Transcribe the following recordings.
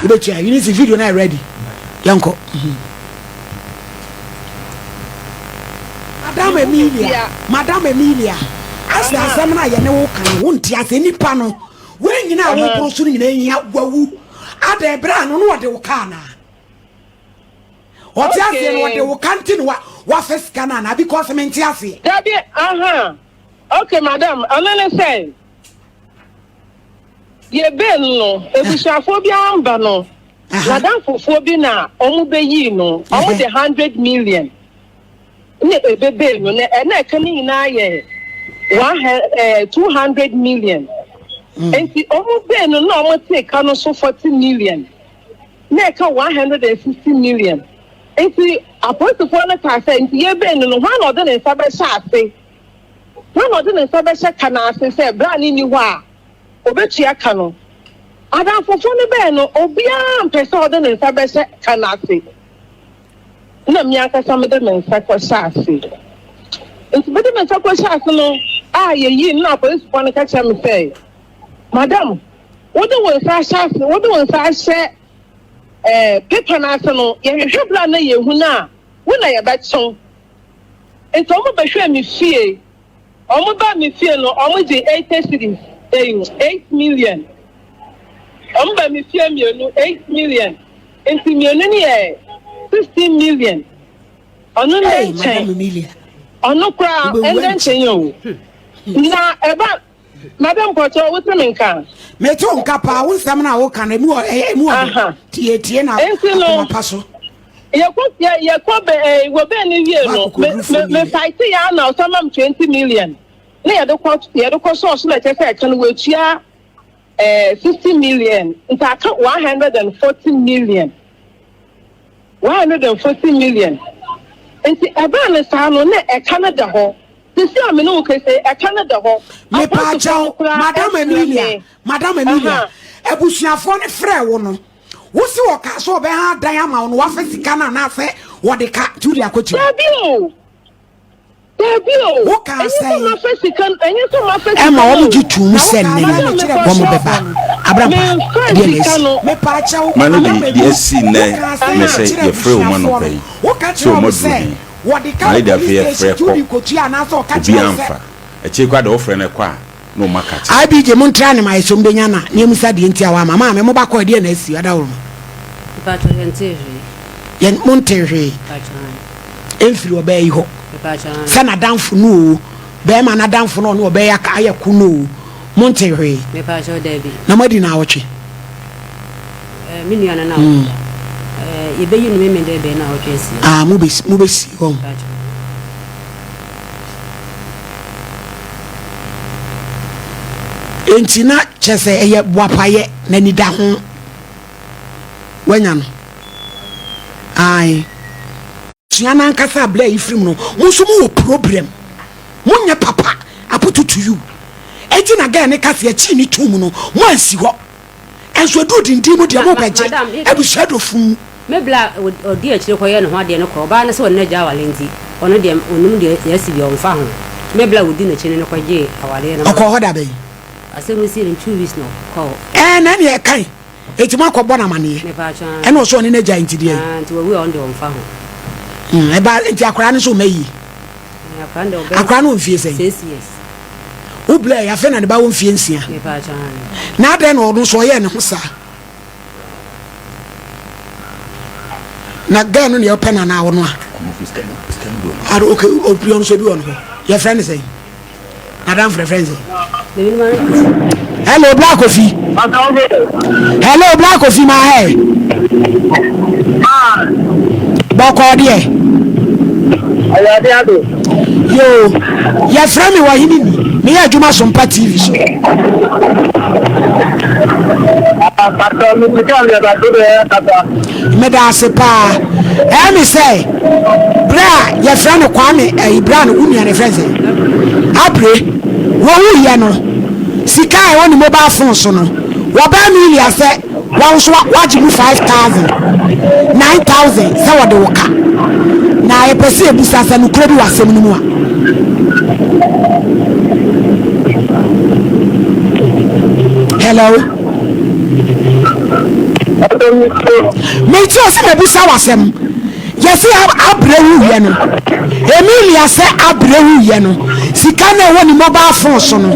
you need the video now ready. Yanko. Madam Emilia. As the seminar, you know, won't you any panel? When you know, we're pursuing woo. At the brand, on what they will can. What they will continue what first canana because I mean, Tiasi. Okay, madam, I'm going to say. Ye bello, if we shall phobia bano. Madam for phobia, omubeyi no, almost 100 million. Ne bebe no, and I can in 200 million. And the omube no almost take also 40 million. Neka 150 million. And the apostle for the car saying, ye ben no one of them is Sabasha. One of them is Sabasha Canasa said, Brand in you are. Obetia Cano. Adam for Fonny Beno, Obian Pesodon and Sabasha Canasi. No, Miaka some of them in Sakwasasi. It's better than Sakwasano. Ye now, police want to catch him say, Madam, what do we say? What do we say? Paper national, you should plan a year when I bet so. It's almost a shame me fear. Almost by me fear, no, almost the 8 cities. 8 million. By me fear me, 8 million. Into me, 15 million. On no million. On no crowd, and then say you. Now, about Madam Potter, what's the main car? Meton Kappa, who's some now can remove a more Tiana Paso. You could were being here, me fight now, some 20 million. Near the cost source, let us say, can we cheer 50 million? In fact, 140 million. 140 million. And the Abana San on a Canada hall. This year, I mean, okay, say a Canada hall. Madame Emilia, Ebusia for a fair woman. What's your castle? Behind Diana on Waffles Canana, I say, what the cat to the Acochi. What can I say? I'm already to send me. Abraham, yes, see, nay, say, your free woman of pay. So much say, what the kind of fair to be Bianfa. A check out offering a qua, no market. I be the Montana, my Sumbiana, near Mr. Dintia, Mamma, and Mobako, dear Nessie, Adamo. Yen Monterey, if you obey ho. Sana down for no, Bearman a down for no, obey a Kaya Kuno, Monterey. Nobody now watch it. Million and now. You be in women there, be now, Jesse. Movies, home. Entina chese eye wapaye nani da ho wanya no ai tuana nkasa bla ifrim no muso mu problem munya papa aputu to you enti na ga ne kase achi ni tum no mo ansi ho enso do dindi mu de mo beje ebu shadow fun mebla odi akire koye no ho ade no ko ba na se wona ja walenti ono de onum de yasi bi on fa ho mebla odi na chine no kwaje awale na ko ho da be asemi si in 2 weeks no call na ne kai etima ko bona mane e no so ne na ja ntidi e nti we on de on fa ho e ba nti akora ne so meyi akora no mfie sei yes wo bla ya fe na ne ba wo mfie nsia na de no no so ye ne ho sa na ga no ne open na wo no a okay opion so bi on ho your friend say madam friend say hello black coffee hello black coffee my hair boko die yo your friend me wa hini me ya juma SOMPA TV so me da se pa me say bra your friend Kwame Ibrahim unia ne friend say abre wo wu ye no sika e woni mobile phone so no wo ba mi ya se wo so waji mu 5000 9000 se wo de wo ka na e pese ebusa se no kura bi wasem no mu a hello so se me busa wasem yesi abrewu ye no Emilia se abrewu ye no sika na wo ni mobile phone so no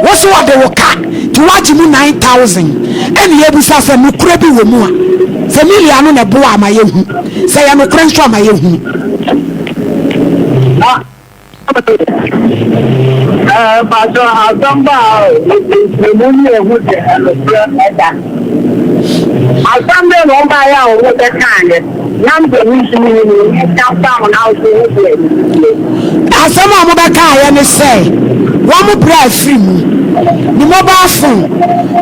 wo so wode wo ka ti waji mu 9000 eni ye busa se no kura bi wo mu a se Emilia no na bo amayehu se ya no kura nso amayehu Pastor Asamba Muni Ehute Eda Asamba no ba ya o wo de kan ye nam de nsi ni ta pa na o so Asama mo be kan ye ne se wo mo bra free mu ni mobile phone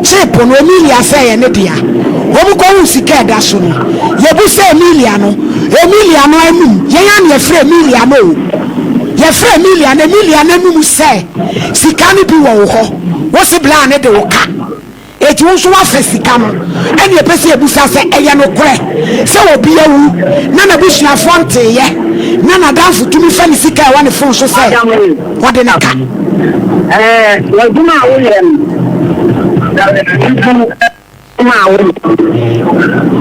chip no Emilia se ye ne dia wo mo ko hu sika da so no ye bu se Emilia no anum ye ya ne free Emilia no ye free Emilia na num se sika ne bi wo ho wo se bla ne de wo ka eti wo so wa fa sika no ene ye pese ebusa se eye no kore se obi awu na busua fonte ye na danfo tumi fa ni sika e wa ne fon so se wo de na ka wo duma wo ye ma wo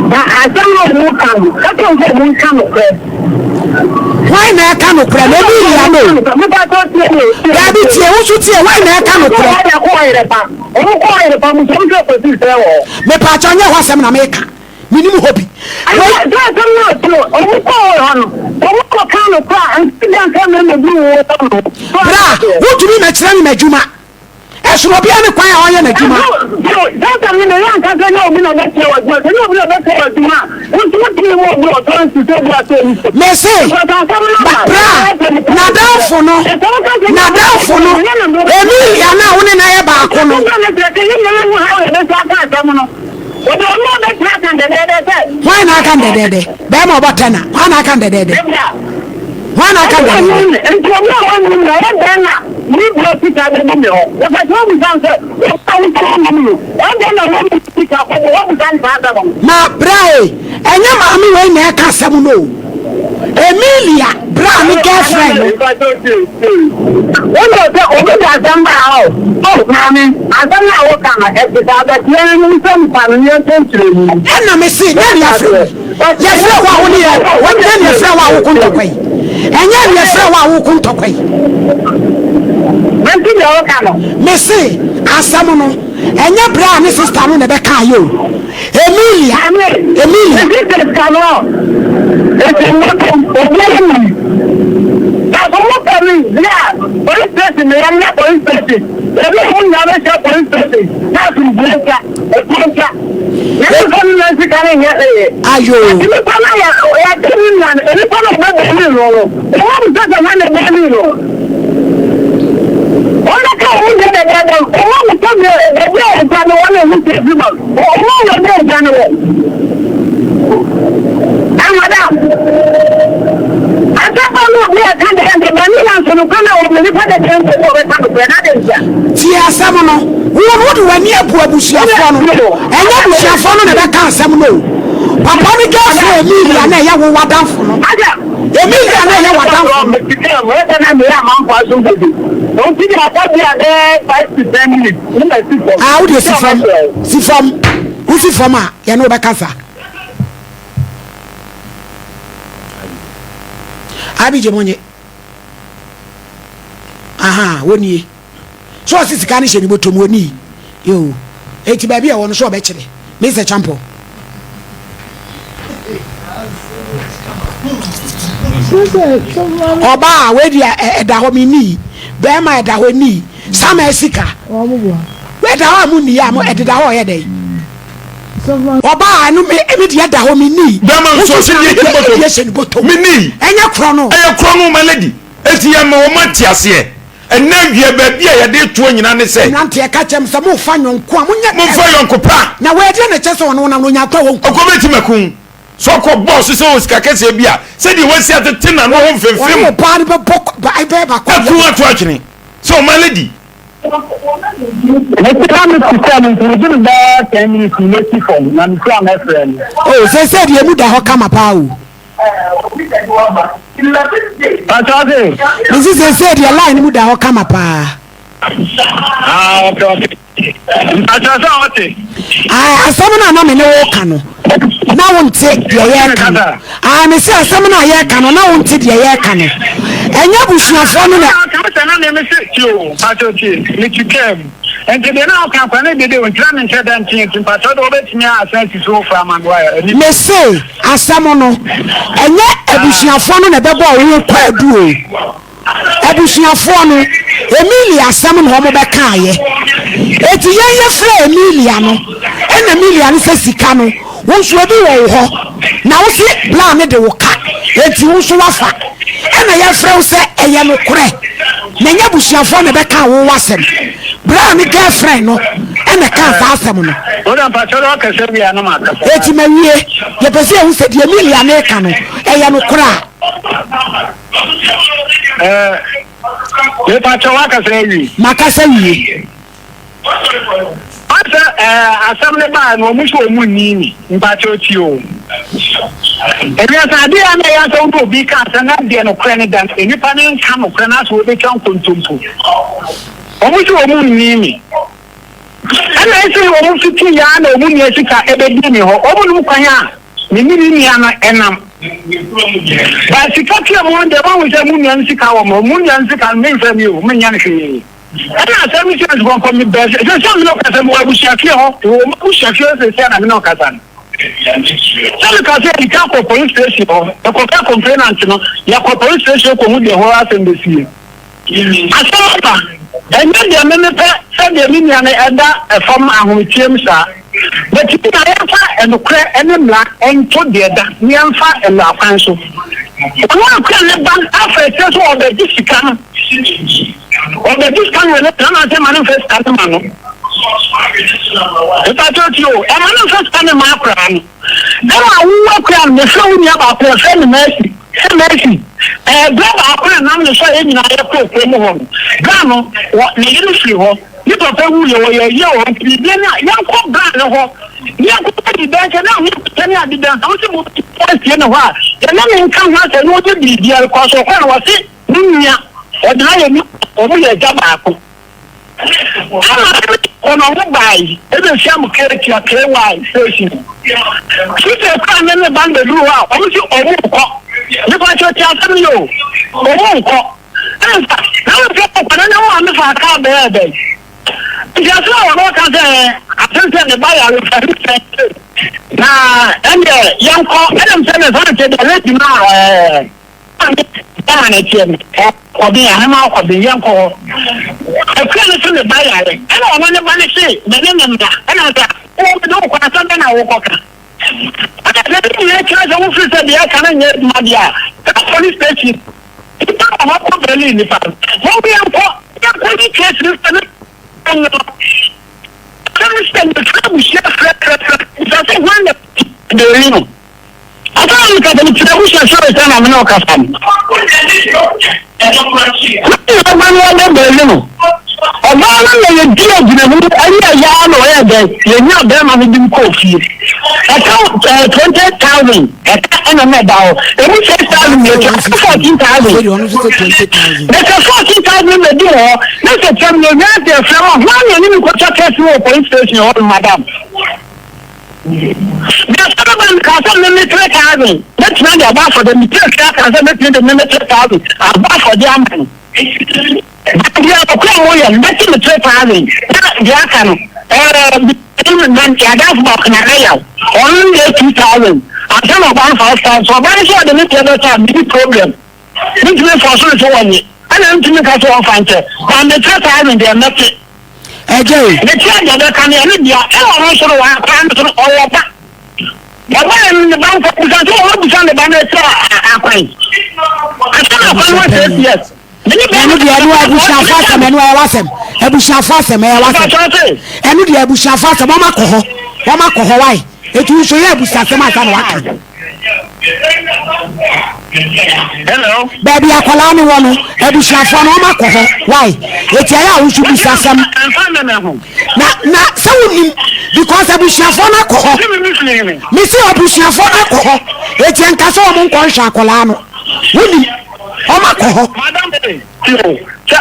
ba ajawo mo kan ka to se mo kan ko why na ka no kure no Emilia no ya bi tie wo so tie why na ka no kure me pa cha nya ho asem na me ka minim hobi bra wo tumi na kire ni madjuma esuro bia ne kwan a oye na djuma me say bra na danfo no Emilia na wo ne na ye ba ko no why na kan de be ma obotana why na kan de ma brai enya ma mi we na ka sem no Emilia bra mi girlfriend wọ́n lọ sẹ́ òun ti àjàmbá ọ̀ mami àjàmbá ọ̀ kàn ẹ̀sìtà àbẹ̀tì ẹni ní sẹ́mi pàmì ní ẹ̀ tó ń tìrẹ̀ mi. ẹnna mi si ní ẹni yẹfẹ wa awo ni yẹ wọ́n ní ẹni yẹfẹ wa awo kun tọkọ yìí ẹnyẹ ẹni yẹfẹ wa awo kun tọkọ yìí. ẹntì ni ọ̀ kàn nọ. mi si asẹ́mu no ẹnyẹ bra ni sista no na bẹ ká yẹ o Emilia. ẹ̀sì tẹ̀sí kan náà ẹ̀sì mọ́tò òbí ẹ̀mí. Police station, they are not police station. Every one never said police station. That's in Blanca, a contract. Never come in and carrying it. Ayo. You come out, I didn't run any part of my baby. The one does a man of baby. All the time we did that, the one who come here, the girl is on the one who takes him up. All the day, January. And madam. Ti asem no wo de wani abu abusuafo no enya abusuafo no na be ka asem no papa ni ga fo Emilia na ya wo wadanfo no Emilia na ya wadanfo wo de si fam a ya no be kasa Abije monye aha woni so sisika ni hye ni botom woni yo eti ba bia wono so obekire Mr. Champo oba wedi eda ho mini be ma eda ho ni sama esika eda ho mu ni ya mo ededa ho ye dey oba anu me di eda ho mini be ma so se ye botom mini enya kro no my lady eti ya ma o matiase ena wie ba bia ye de to nyina ne se nante e ka chem se mo fa nyonko a mo fa yonko pa na we de ne chese wono na no nya kwa wonko okobeti makun so ko boss se o sika kese bia se di wasi atete na no ho mfemfem o pa ni be bok ba ba ko atu atwene so my lady oh se di emu da ho kama pa o this is a said your line mu da ho kama pa okay asam na me ne wo ka no na wonte de ye kan me say asem na ye kan na wonte de ye kan enya busuafo no na na me say ti o patoti me chikem enti de na kan kwa na de de wontra me nche dan tin tin patoti obetimi asanti so fra manwa me say asem no enya abusuafo no na bebo wo kwa adu o abusuafo no Emilia asem no mo be kan ye eti ye fra Emilia no ena Emilia no se sika no wonso bi wo ho na wo se plan ne de wo ka eti wonso wafa ena ye fra wo se eye no kore na nya busuafo ne be kan wo wasem bra ne girlfriend no ena kan sa asem no oda patoro ka se bia no maka eti mawie ye pese wo se de Emilia ne ka no eye no kore le patoro ka se wi makasa wi assemble ba no mu so mu ni mpacho ti o ebi asade ana ya so do bi ka sana de no kra ne dan eni pa ne nka no kra na so be twan kontompo o mu so mu ni ana ese o mu fiti ya na o mu ni esika ebe di mi ho o mu kwan ya ni ana enam ba sika ti mo de ba wo se mu ni sika wo mu ni sika me fa mi o me nya ne hwe ana sami chance go come best so some no kasa mo abushafie ho o abushafie se se na me no kasa so ka se di ka ko police station ho e ko ka complainant no ya ko police station ko mu de ho asembesi asompa enya de me me pe se de mi nya na eda e fam ahomtiem sa but ti na ya fa enokre enemla ento de da ni amfa elo afan so wọ́n kọ́ ẹ̀ ban afẹ́fẹ́ so ọ̀bẹ di sika no ọ̀bẹ di sika no ẹ̀ lẹ́tọ̀ ẹ̀ manifest kanu ma no ìpàtẹ́ òtí o ẹ̀ manifest kanu ma akura no ẹ̀ wọ́n awúwọ́ akura no ẹ̀fẹ́ wọn ní abàkọ́ ẹ̀fẹ́ ni mẹ́sì bẹ́ẹ̀ bá akura nam ní sọ ẹ̀ nyina ẹ̀ kó òkú mu hɔ no gaa no ní yẹn firi hɔ ní papa wu yẹ wọ yẹ wọ ntiri bíi yẹn kọ́ gaa no hɔ yẹn kọ́ di bẹ́ẹ̀ náà wọ́n kọ́ ní adida àwọn sì mú pọ́ọ̀sì yẹn hɔ a yẹn náà mi nka hɔ asẹ ní wọ́n ti bìbí ẹ̀ kọ́ so kọ́ ẹ̀ wọ́n sí nìyà ọ̀dùnà yẹn ní ọmọ yẹ ẹja baako ọ̀nà ọ̀hún báyìí ebi esi amu kéèkì àkéwà station sísè kọ́ ẹ̀ ní bá ń bẹ̀ dúró a ọmọ sí ọmọ nkọ́ nípa tí o ti asẹ́mu yìí o ọmọ nkọ́ ẹ̀ nfa náà wọ́n fi ọ̀pọ̀ náà wọ́n àmì fà ká bẹ́ẹ̀ bẹ́ẹ̀ ìjọsìn àwọn ọ̀rọ̀ kan sẹ́ àtúntẹ̀ ní báyà ló fẹ́ na ẹnjẹ yẹn kọ́ ẹnjẹ sẹ́ ní sọ́nà tẹ̀lé lẹ́tì náà ẹ̀ẹ́n ní tiẹ̀ ọ̀bí àhẹ́mà ọ̀bí yẹn kọ́ ẹ̀kú ẹni sọ ní báyà rẹ̀ ẹnna ọ̀nà ní bá ní sí mẹ́ni ní mbà ẹnna ọ̀dà wọ́n bí wọ́n kọ́ ẹ̀sán bẹ́ẹ̀ náà wọ́n kọ́ kan ẹ̀ẹ́dẹ́gbẹ́ yẹn kí wọ́n sọ wọ́n fi sẹ́ bí ẹ̀ka náà yẹ ẹ̀dùnmáàdìyà ẹ̀ka police station ìta àwọn ọkọ̀ bẹ̀rẹ̀ nípa wọ́n bí yẹn kọ́ ní kéésì ní sẹ́ni Understand the trouble she has that's one that the ring. I don't look at the television show is done. I'm not a fan. ọba náà yẹ di ọ̀gbìn ẹ̀hún ẹ̀yẹ ẹ̀yà ọ̀nà ọ̀yẹ̀ dẹ̀ yẹ ní ọ̀bẹ̀ máa fi dín kó fi ẹ̀ka 20,000 ẹ̀ka ẹ̀nà mẹ́ta ọ̀ èmi 6,000 yẹ kí 14,000 ẹ̀ka 14,000 lè dín wọ́ lẹ́sẹ̀ tẹ̀ mi ní ẹ̀dẹ̀ ẹ̀fẹ̀ wọn wọ́n yẹ nínú kọ́tà kẹ́sì wọ̀ police station ọ̀rọ̀ madam. The government can send me 3,000. Let's not the above for the material can send me 3,000. Above for the amount. They are okay, making the 3,000. They are can only 2,000. And some of 1,000. So very sure the little time big problem. This is for sure to one. I don't think that's all fine. And the 3,000 they are not. Again, the child that can be also or but when the bank is the bank yes. ẹnu di ẹnu abusuafo asẹm ẹnu ẹ wasẹm abusuafo asẹm ẹ wasẹm ẹnu di abusuafo asẹm wọn ma kọ họ wáyé etu nso yẹ abusuasẹm asẹm waka. Hello. Bẹẹbi akwalaa ni wọn no abusuafo no wọn ma kọ họ wáyé eti ayé awusu busuasẹm na sẹwọn nim because abusuafo na kọ họ misi abusuafo na kọ họ eti nkasa wọn nkọ nhwẹ akwalaa no wọn nim. Ọma kọ họ. Madam Tio,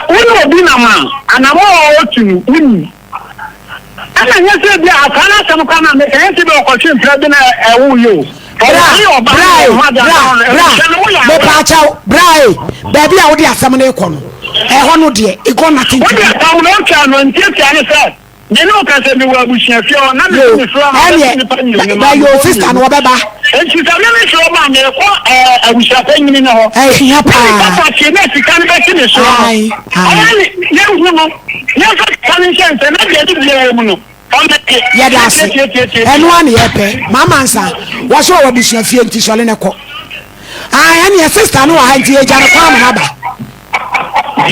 wọ́n obi na ma, ànàmọ́ ọ̀tún wọ́n. ana nyese bia akana sam kana me kan ti be okotwe mpre na ewu yo Brai, baby, I would have some econo. A honor dear, it got nothing to do. You know, because we were wishing a few and your sister, no, Baba. And she's a little show man, I wish I pay me now. Hey, Papa, she can't back in the show. I never coming chance and I get it. Yeah, that's it. And one year, Mamma, what's your audition for you to Solinako? I am your sister, no, I had Jana.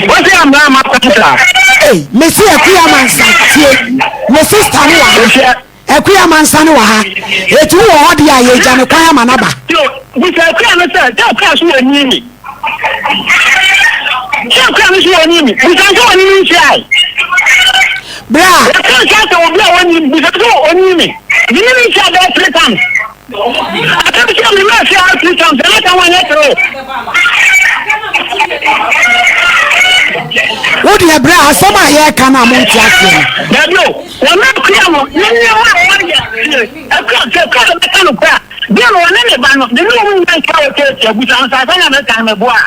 What's your mamma? Hey, Messi, a queer man, my sister, a queer man, son, it's who are the age and a queer manaba. We can pass you and me. Can't promise you and me. We can go and you try. Bra, I can't on you because on me. You didn't try that 3 times. I can't tell me my 3 times. I don't want what do you bra? Some are here can I move to no, we're not clear. I can't tell the kind of crap. There were any band. The new woman character, which I'm saying, I'm a time of boy.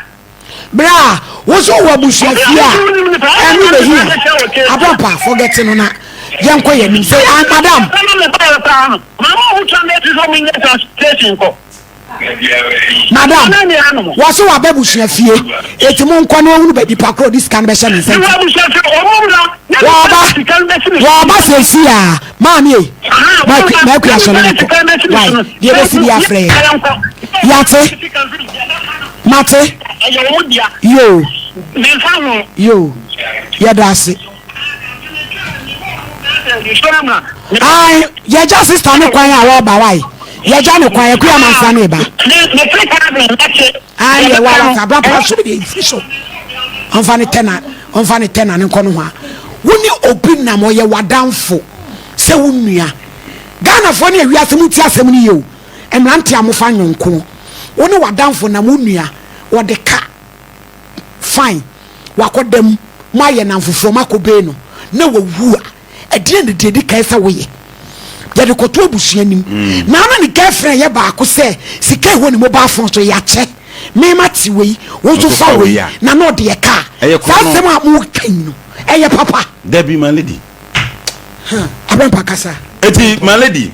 Bra, what's your bush here? I'm here. Abapa, forgetting on that. Young Quay, say, Madam. Mamma, who can let you go in the station? Madam, what's your babush here? It's a monk on the Paco, this can be sent. Waba says here, Mammy, my question. Right, you must be afraid. Yate, Mate, you, yeah, that's it. You're just standing quiet about why. You're just quiet, queer man, son, neighbor. I was a black person. On funny tenant, and Conwa. When you open them or you were down for, say, Unia Ghana for me, we are some you and Rantiamofan Yonko. When you were down for Namunia or the car. Fine, what them, my and for Marco Beno. No, woo. At the end of the day, case away. Yet a cotobusianim. Now, any girlfriend, Yaba could say, Sika when mobile phone to yache. Me matty way, want to follow ya. Now, not the car. That's the more king. Hey, papa. Debbie, my lady. I went Pacasa. Eti, my lady.